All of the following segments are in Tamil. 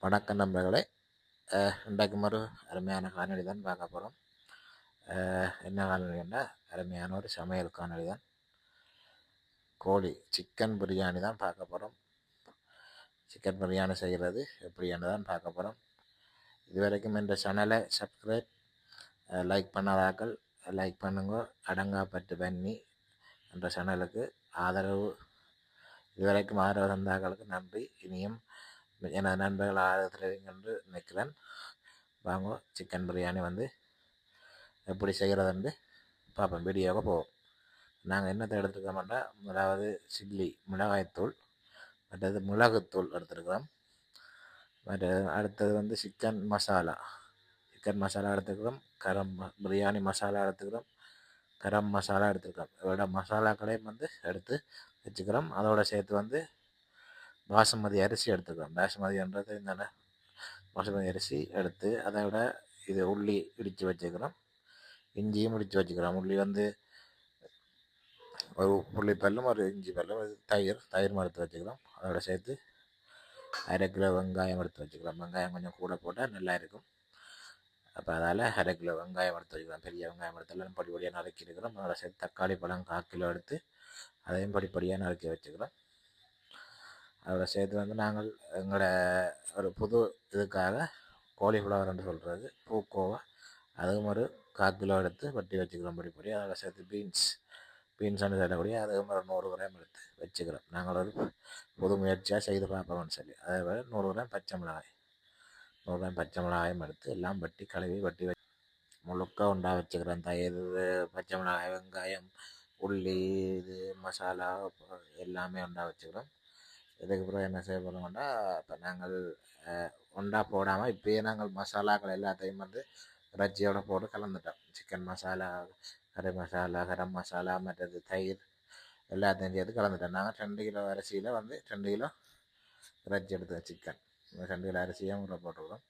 வணக்கம் நண்பர்களே. இன்றைக்கு ஒரு அருமையான காணொளி தான் பார்க்க போகிறோம். என்ன காணொலின்னா அருமையான ஒரு சமையல் காணொளி தான். கோழி சிக்கன் பிரியாணி தான் பார்க்க போகிறோம். சிக்கன் பிரியாணி செய்கிறது எப்படின்னு தான் பார்க்க போகிறோம். இதுவரைக்கும் இந்த சேனலை சப்ஸ்கிரைப் லைக் பண்ணாதாக்கள் லைக் பண்ணுங்க. அடங்காப்பட்டு பண்ணி என்ற சேனலுக்கு ஆதரவு இதுவரைக்கும் ஆதரவு தந்தாக்களுக்கு நன்றி. இனியும் எனது நண்பர்கள் ஆதரவு என்று நினைக்கிறேன். வாங்க சிக்கன் பிரியாணி எப்படி செய்கிறதுன்னு பார்ப்போம். வீடியோவை போவோம். நாங்கள் என்னத்தை எடுத்துக்கிறோம்னா முதலாவது சில்லி மிளகாய்த்தூள், மற்றது மிளகுத்தூள் எடுத்துருக்கிறோம். அடுத்தது சிக்கன் மசாலா எடுத்துக்கிறோம். பிரியாணி மசாலா எடுத்துக்கிறோம். கரம் மசாலா எடுத்துக்கிறோம். இதோட மசாலாக்களையும் எடுத்து வச்சுக்கிறோம். அதோட சேர்த்து பாசுமதி அரிசி எடுத்துக்கிறோம். பாசுமதின்றது இந்த பாசுமதி அரிசி எடுத்து அதோட இது உள்ளி இடித்து வச்சுக்கிறோம். இஞ்சியும் இடித்து வச்சுக்கிறோம். உள்ளி ஒரு புள்ளி பல்லும் ஒரு இஞ்சி பல்லும் தயிர் எடுத்து வச்சுக்கிறோம். அதோட சேர்த்து 1/2 கிலோ வெங்காயம் எடுத்து வச்சுக்கிறோம். வெங்காயம் கொஞ்சம் கூட போட்டால் நல்லா இருக்கும். அப்போ அதால் 1/2 கிலோ வெங்காயம் எடுத்து வச்சுக்கிறோம். பெரிய வெங்காயம் எடுத்தாலும் படிப்படியாக நறுக்கி இருக்கிறோம். அதோட சேர்த்து தக்காளி பழம் 1/4 கிலோ எடுத்து அதையும் படிப்படியாக நறுக்கி வச்சுக்கிறோம். அதோட சேர்த்து நாங்கள் எங்களோட ஒரு புது இதுக்காக கோழிஃப்ளவர் என்று சொல்கிறது பூக்கோவா, அதுவும் ஒரு 1/4 கிலோ எடுத்து வட்டி வச்சுக்கிறோம் படிப்படி. அதோட சேர்த்து பீன்ஸ்ன்னு சொல்லக்கூடிய அதுவும் ஒரு 100 கிராம் எடுத்து வச்சுக்கிறோம். நாங்கள் ஒரு புது முயற்சியாக செய்து பார்ப்போம்னு சொல்லி அதே போல் 100 கிராம் பச்சை மிளகாயும் எடுத்து எல்லாம் கழுவி வட்டி முழுக்க உண்டா வச்சுக்கிறோம். தயிர், பச்சை மிளகாய், வெங்காயம், உள்ளி, இது மசாலா எல்லாமே உண்டா வச்சுக்கிறோம். இதுக்கு பிறகு என்ன செய்ய போகிறோம்னா, இப்போ நாங்கள் ஒன்றா போடாமல் இப்போயே நாங்கள் மசாலாக்கள் எல்லாத்தையும் இறைச்சியோட போட்டு கலந்துட்டோம். சிக்கன் மசாலா, கறி மசாலா, கரம் மசாலா, மற்றது தயிர் எல்லாத்தையும் சேர்த்து கலந்துட்டோம். நாங்கள் 2 கிலோ அரிசியில் 2 கிலோ இறைச்சி எடுத்தோம். சிக்கன் 2 கிலோ அரிசியும் ஊற போட்டுக்கிறோம்.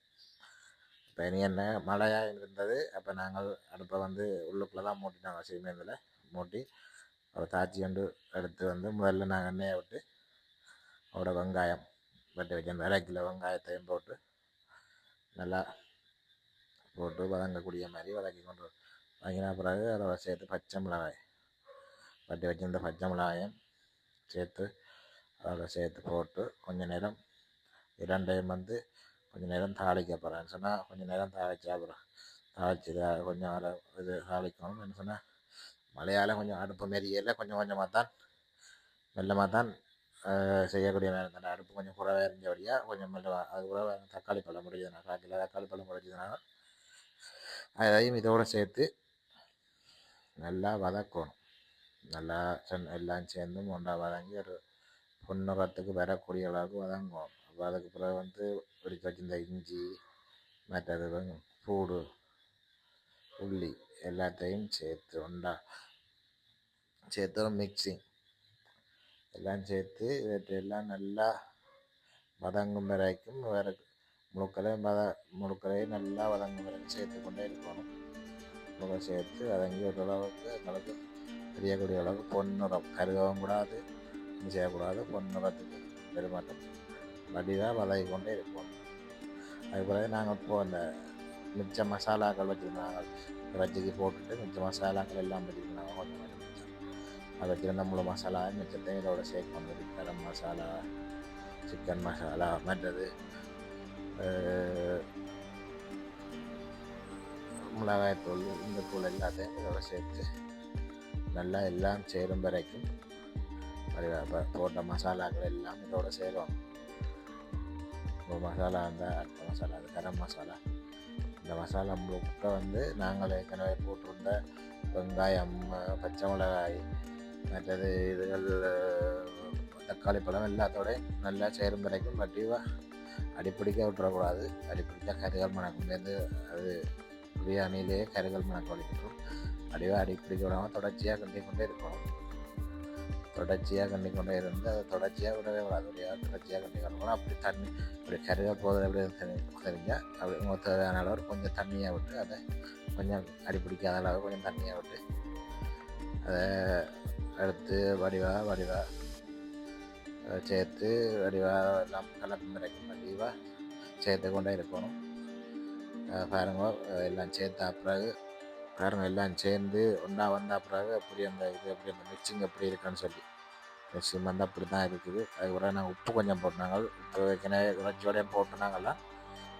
இப்போ இனி என்ன மழையாக இருந்தது. அப்போ நாங்கள் அடுப்பை உள்ளுக்குள்ளே தான் மூட்டிட்டோம். சீமையில் மூட்டி ஒரு தாச்சி எடுத்து முதல்ல நாங்கள் எண்ணெயை விட்டு அதோட வெங்காயம் வெட்டி வச்சேன். 1/2 கிலோ வெங்காயத்தையும் போட்டு நல்லா வதங்கக்கூடிய மாதிரி வதக்கி கொண்டு வதங்கின பிறகு அதோட சேர்த்து பச்சை மிளகாய் வெட்டி வச்சிருந்த பச்சை மிளகாயம் சேர்த்து அதோட சேர்த்து போட்டு கொஞ்சம் நேரம் இரண்டையும் கொஞ்சம் நேரம் தாளிக்க போகிறேன்னு சொன்னால் கொஞ்சம் நேரம் தாளிச்சா அப்புறம் தாளிச்சு கொஞ்சம் இது தாளிக்கணும். என்ன சொன்னால் மழையால் கொஞ்சம் அடுப்பு மாரியே கொஞ்சம் கொஞ்சமாக தான் மெல்லமாக தான் செய்யக்கூடிய நேரம் தானே. அடுப்பு கொஞ்சம் குறைவாக இருந்தபடியாக கொஞ்சம் மெல்ல அது கூட தக்காளி பழம் முடியுதுனா 1/4 கிலோ தக்காளி பழம் முடிஞ்சதுனால அதையும் இதோடு சேர்த்து நல்லா வதக்கணும். நல்லா எல்லாம் சேர்ந்து ஒன்றா வதங்கி ஒரு பொன்னிறத்துக்கு வரக்கூடிய அளவுக்கு வதங்குவோம். அப்போ அதுக்கு பிறகு பிடிக்க வச்சிருந்த இஞ்சி, மற்றது பூடு, உள்ளி எல்லாத்தையும் சேர்த்து ஒன்றா சேர்த்து ஒரு மிக்சிங் எல்லாம் சேர்த்து இவற்றையெல்லாம் நல்லா வதங்கும் வரைக்கும் வேறு முழுக்களையும் நல்லா வதங்கும் வரைக்கும் சேர்த்து கொண்டே இருக்கணும். முழுக்க சேர்த்து வதங்கி ஓரளவுக்கு எங்களுக்கு தெரியக்கூடிய அளவுக்கு பொன்னிறம் கருகவும் கூடாது, செய்யக்கூடாது. பொன்னிறத்துக்கு பெருமாட்டம் வடிவாக வதங்கி கொண்டே இருக்கணும். அதுக்கு பிறகு நாங்கள் இப்போது அந்த மிச்ச மசாலாக்கள் வச்சுருந்தாங்க இறைச்சிக்கு போட்டுட்டு மிச்ச மசாலாக்கள் எல்லாம் வச்சுருந்தாங்க. கொஞ்சம் அதை வச்சுருந்த முழு மசாலா மிச்சத்தையும் இதோட சேர்க்கணும். கரம் மசாலா, சிக்கன் மசாலா, மற்றது மிளகாய்த்தூள், இந்த தூள் எல்லாத்தையும் இதோட சேர்த்து நல்லா எல்லாம் சேரும் வரைக்கும் போட்ட மசாலாக்கள் எல்லாம் இதோட சேரும். மசாலா அடுத்த மசாலா அது கரம் மசாலா. இந்த மசாலா முழுக்க நாங்கள் ஏற்கனவே போட்டிருந்த வெங்காயம், பச்சை மிளகாய், மற்றது இதுகள் தக்காளி பழம் எல்லாத்தோடையும் நல்லா சேரும் வரைக்கும் வட்டிவாக அடிப்பிடிக்க விட்டுறக்கூடாது. அடிப்பிடிச்சா கருகல் மணக்கு அது பிரியாணியிலேயே கருகல் மணக்கு வலிக்கிட்டோம். வடிவாக அடிப்பிடிக்க விடாமல் தொடர்ச்சியாக கண்டிக்கொண்டே இருக்கணும். தொடர்ச்சியாக கண்டிக்கொண்டே இருந்து அதை தொடர்ச்சியாக விடவே விடாது. தொடர்ச்சியாக கண்டிக்கணும். அப்படி தண்ணி இப்படி கருகல் போதில் எப்படி தெரிஞ்சால் அப்படி தேவையான அளவு கொஞ்சம் தண்ணியை விட்டு அதை கொஞ்சம் அடிப்பிடிக்காத அளவு கொஞ்சம் தண்ணியை விட்டு அதை எடுத்து வடிவாக சேர்த்து வடிவாக எல்லாம் கலப்பு வரைக்கும் வடிவாக சேர்த்து கொண்டே இருக்கணும். பாருங்க எல்லாம் சேர்த்தா பிறகு பாருங்க எல்லாம் சேர்ந்து ஒன்றா வந்த பிறகு அப்படி அந்த இது அப்படி அந்த மிக்சிங் எப்படி இருக்குன்னு சொல்லி மிக்சிங் வந்து அப்படி தான் இருக்குது. அதுக்கப்புறம் நாங்கள் உப்பு கொஞ்சம் போட்டாங்க. உப்பு ஏற்கனவே இறைச்சியோடையும் போட்டுனாங்கல்லாம்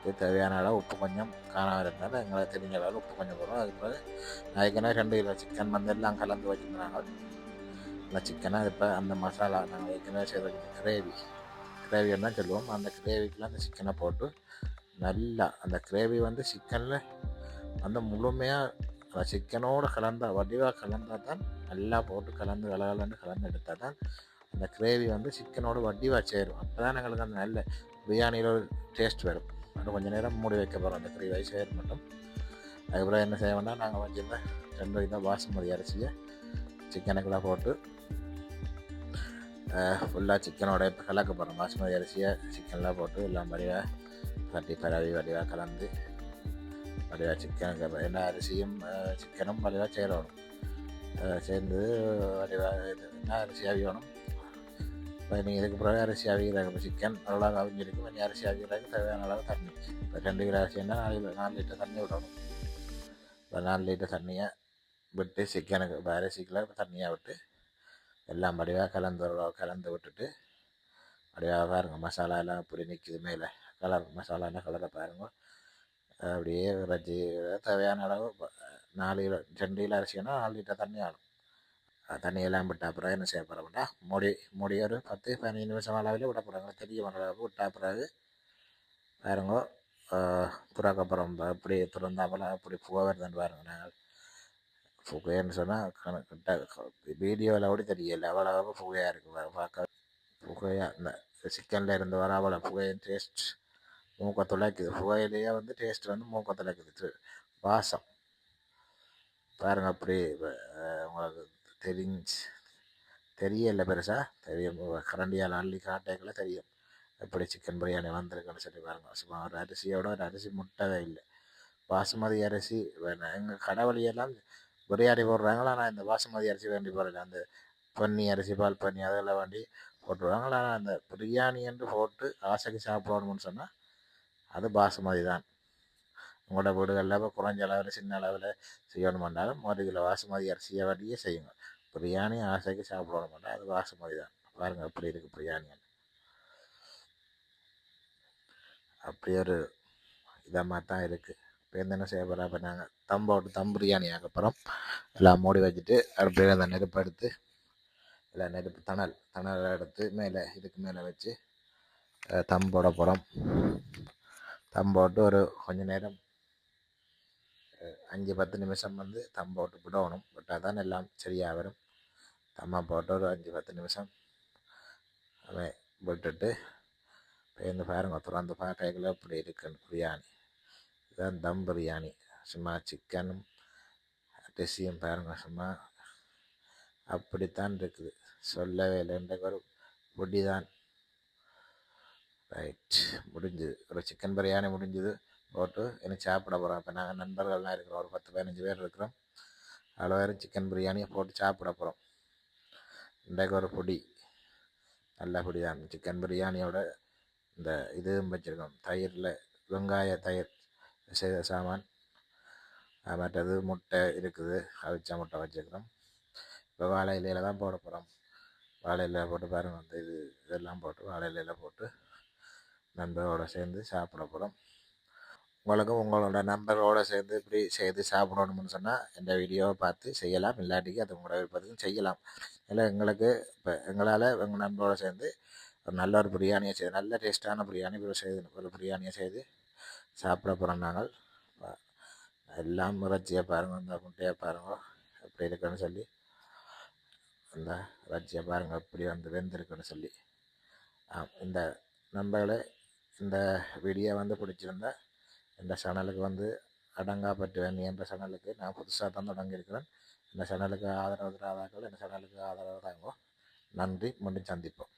இது தேவையான அளவு உப்பு கொஞ்சம் காணாமல் இருந்தாலும் எங்களுக்கு தெரிஞ்ச அளவு உப்பு கொஞ்சம் போடுறோம். அதுக்கு பிறகு ஏற்கனவே 2 கிலோ சிக்கன் வந்து எல்லாம் கலந்து வச்சுருந்தாங்க. அந்த சிக்கனை இப்போ அந்த மசாலா நாங்கள் ஏற்கனவே செய்து வச்சுருந்த கிரேவின்னு தான் சொல்லுவோம். அந்த கிரேவிக்கெலாம் அந்த சிக்கனை போட்டு நல்லா அந்த கிரேவி வந்து சிக்கனில் அந்த முழுமையாக அந்த சிக்கனோடு வடிவாக கலந்தால் தான் நல்லா போட்டு கலந்து கலந்து எடுத்தால் தான் அந்த கிரேவி வந்து சிக்கனோட வடிவாக சேரும். அப்போ தான் எங்களுக்கு அந்த நல்ல பிரியாணியில் ஒரு டேஸ்ட் வரும். அது கொஞ்சம் நேரம் மூடி வைக்க போகிறோம் அந்த கிரேவி சேர மட்டும். அதுக்கப்புறம் என்ன செய்ய வேண்டாம், நாங்கள் வச்சுருந்தா 2 கிலோ பாசுமதி அரிசியை சிக்கனுக்கெல்லாம் போட்டு ஃபுல்லாக சிக்கனோட இப்போ கலக்க போகிறோம். பாசுமதி அரிசியை சிக்கன்லாம் போட்டு எல்லாம் வடிவாக தட்டி பரவி வடிவாக கலந்து வடிவாக சிக்கனுக்கு எல்லா அரிசியும் சிக்கனும் வடிவாக சேரணும். சேர்ந்து வடிவாக என்ன அரிசி அவியணும். இப்போ நீங்கள் இதுக்கு பிறகு அரிசி அவிக்கிறாங்க. இப்போ சிக்கன் நல்லா அவிஞ்சிருக்கு. நீ அரிசி அவிக்கிறாங்க தேவையான அளவு தண்ணி. இப்போ 2 கிலோ அரிசின்னா 4 லிட்டர் தண்ணி விடணும். இப்போ 4 லிட்டர் தண்ணியை விட்டு சிக்கனுக்கு இப்போ அரிசிக்குள்ள இப்போ தண்ணியாக விட்டு எல்லாம் வடிவாக கலந்து விட்டுட்டு வடிவாக பாருங்கள் மசாலா எல்லாம் இப்படி நிற்கிது மேலே மசாலான கலரை பாருங்கள். அப்படியே வச்சு தேவையான அளவு 4 கிலோ 2 கிலோ அரிசினா 4 லிட்டர் தண்ணி ஆகும். தண்ணியெல்லாம் விட்ட அப்புறம் என்ன செய்ய போகிறோம்னா மூடி ஒரு 10-15 நிமிஷம் அளவில் விட போகிறாங்க. தெரிய அளவுக்கு விட்ட பிறகு பாருங்க புறாக்கப்புறம் அப்படி திறந்தாமல் அப்படி புகை வருதுன்னு பாருங்க. நாங்கள் புகைன்னு சொன்னால் வீடியோவில் கூட தெரியல அவ்வளோ புகையாக இருக்குது. பார்க்க புகையாக இந்த சிக்கனில் இருந்து வர அவ்வளோ புகையின் டேஸ்ட் மூக்க துளைக்குது. புகையிலேயே வந்து டேஸ்ட் வந்து மூக்க துளைக்குது. வாசம் பாருங்கள் அப்படி உங்களுக்கு தெரியல பெருசாக தெரியும். கரண்டியால் அள்ளி காட்டைக்குள்ள தெரியும் எப்படி சிக்கன் பிரியாணி வந்திருக்குன்னு சொல்லி பாருங்க. சும்மா ஒரு அரிசியோட ஒரு அரிசி முட்டவே இல்லை. பாசுமதி அரிசி எங்கள் கடவுளியெல்லாம் பிரியாணி போடுறாங்களா. ஆனால் இந்த பாசுமதி அரிசி வேண்டி போடல. அந்த பன்னி அரிசி பால் பன்னி அதெல்லாம் வேண்டி போட்டுருவாங்களா. ஆனால் அந்த பிரியாணி என்று போட்டு ஆசைக்கு சாப்பிடணும்னு சொன்னால் அது பாசுமதி தான். உங்களோட வீடுகளில் இப்போ குறைஞ்ச அளவில் சின்ன அளவில் செய்யணுமென்றாலும் 1 கிலோ பாசுமதி அரிசியை வண்டியே செய்யுங்க. பிரியாணி ஆசைக்கு சாப்பிடணுமெண்டா அது பாசுமதி தான். பாருங்கள் எப்படி இருக்குது பிரியாணி. அப்படி ஒரு இதமாக தான் இருக்குது. இப்போ என்ன செய்ய போகிறோம், இப்போ நாங்கள் தம் பிரியாணி ஆக்கப்புறம் எல்லாம் மூடி வச்சுட்டு அப்படியே அந்த நெருப்பு எடுத்து இல்லை நெருப்பு தணல் எடுத்து மேலே இதுக்கு மேலே வச்சு தம் போட போகிறோம். தம் போட்டு ஒரு கொஞ்சம் நேரம் 5-10 நிமிஷம் வந்து தம் போட்டு விடணும். விட்டால் தான் எல்லாம் சரியாக வரும். தம்மா போட்டு ஒரு 5-10 நிமிஷம் அவன் விட்டுட்டு பேருந்து பாருங்க திறந்து பார்க்கல இப்படி இருக்குன்னு பிரியாணி. இதுதான் தம் பிரியாணி. சும்மா சிக்கனும் அரிசியும் பாருங்க சும்மா அப்படித்தான் இருக்குது. சொல்லவே இல்லை. இன்றைக்கு ஒரு பொடி தான். ரைட், முடிஞ்சுது. ஒரு சிக்கன் பிரியாணி முடிஞ்சுது போட்டு எனக்கு சாப்பிட போகிறோம். இப்போ நாங்கள் நண்பர்கள்லாம் இருக்கிறோம், ஒரு 10-15 பேர் இருக்கிறோம். அவ்வளோ பேரும் சிக்கன் பிரியாணியை போட்டு சாப்பிட போகிறோம். இன்றைக்கு ஒரு பொடி நல்ல பொடி தான். சிக்கன் பிரியாணியோட இந்த இதுவும் வச்சுருக்கோம். தயிரில் வெங்காய தயிர் செய்த சாமான். மற்றது முட்டை இருக்குது, அவிச்ச முட்டை வச்சுருக்கிறோம். இப்போ வாழை இலையில் தான் போட போகிறோம். வாழை இலையில் போட்டு பாருங்கள் வந்து இதெல்லாம் போட்டு வாழை இலையில் போட்டு நண்பரோடு சேர்ந்து சாப்பிட போகிறோம். உங்களுக்கும் உங்களோட நண்பர்களோடு சேர்ந்து இப்படி செய்து சாப்பிடணும்னு சொன்னால் இந்த வீடியோவை பார்த்து செய்யலாம். இல்லாட்டிக்கு அது உங்களோட விருப்பத்துக்கும் செய்யலாம். இல்லை எங்களுக்கு இப்போ எங்களால் எங்கள் நண்பரோடு சேர்ந்து ஒரு நல்ல ஒரு பிரியாணியை செய்து நல்ல டேஸ்ட்டான பிரியாணி ஒரு பிரியாணியை செய்து சாப்பிட போகிறோம். நாங்கள் எல்லாம் இறைச்சியை பாருங்கள், இந்த முட்டையை பாருங்கள் எப்படி இருக்குன்னு சொல்லி, அந்த இறைச்சியை பாருங்கள் எப்படி வந்து வெந்திருக்குன்னு சொல்லி. இந்த நண்பர்களே, இந்த வீடியோ வந்து பிடிச்சிருந்தா இந்த சேனலுக்கு வந்து அடங்காப்பட்டுவேன் என்ற சேனலுக்கு நான் புதுசாக தான் தொடங்கியிருக்கிறேன். இந்த சேனலுக்கு ஆதரவு தராதாக்கள் இந்த சேனலுக்கு ஆதரவு தாங்க. நன்றி, மீண்டும் சந்திப்போம்.